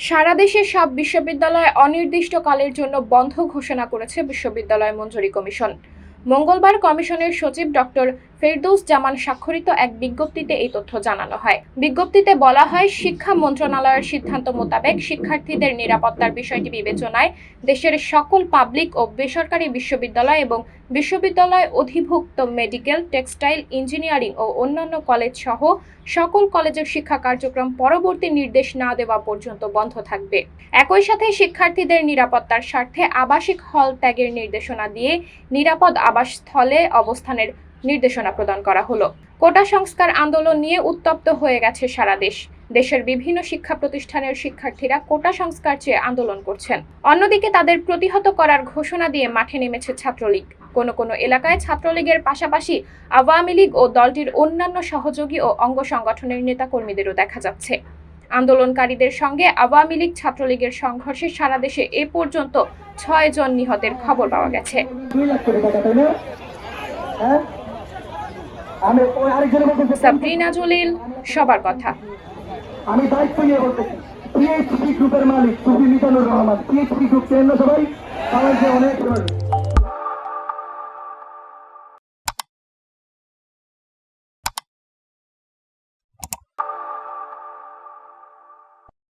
সারা দেশে সব বিশ্ববিদ্যালয় অনির্দিষ্টকালের জন্য বন্ধ ঘোষণা করেছে বিশ্ববিদ্যালয় মঞ্জুরি কমিশন। মঙ্গলবার কমিশনের সচিব ডক্টর ফেরদৌস জামান স্বাক্ষরিত এক বিজ্ঞপ্তিতে এই তথ্য জানানো হয়। বিজ্ঞপ্তিতে বলা হয়, শিক্ষা মন্ত্রণালয়ের সিদ্ধান্ত মোতাবেক শিক্ষার্থীদের নিরাপত্তার বিষয়টি বিবেচনায় দেশের সকল পাবলিক ও বেসরকারি বিশ্ববিদ্যালয় এবং বিশ্ববিদ্যালয় অধিভুক্ত মেডিকেল, টেক্সটাইল, ইঞ্জিনিয়ারিং ও অন্যান্য কলেজ সহ সকল কলেজের শিক্ষা কার্যক্রম পরবর্তী নির্দেশ না দেওয়া পর্যন্ত বন্ধ থাকবে। একই সাথে শিক্ষার্থীদের নিরাপত্তার স্বার্থে আবাসিক হল ত্যাগের নির্দেশনা দিয়ে নিরাপদ আবাসস্থলে অবস্থানের নির্দেশনা প্রদান করা হলো। কোটা সংস্কার আন্দোলন নিয়ে উত্তপ্ত হয়ে গেছে সারা দেশ। দেশের বিভিন্ন শিক্ষা প্রতিষ্ঠানের শিক্ষার্থীরা কোটা সংস্কার চেয়ে আন্দোলন করছেন। অন্যদিকে তাদের প্রতিহত করার ঘোষণা দিয়ে মাঠে নেমেছে ছাত্রলীগ। কোনো এলাকায় ছাত্রলীগের পাশাপাশি আওয়ামী লীগ ও দলটির অন্যান্য সহযোগী ও অঙ্গ সংগঠনের নেতাকর্মীদেরও দেখা যাচ্ছে। আন্দোলনকারীদের সঙ্গে আওয়ামী লীগ ছাত্রলীগের সংঘর্ষে সারা দেশে এ পর্যন্ত 6 জন নিহতের খবর পাওয়া গেছে। সাবরিনা জলিল, সবার কথা। আমি দায়িত্ব নিয়ে বলতেছি, পিএইচডি গ্রুপের মালিক সুফি মিজানুর রহমান, পিএইচডি গ্রুপ কেন্দ্র সবাই সবাইকে অনেক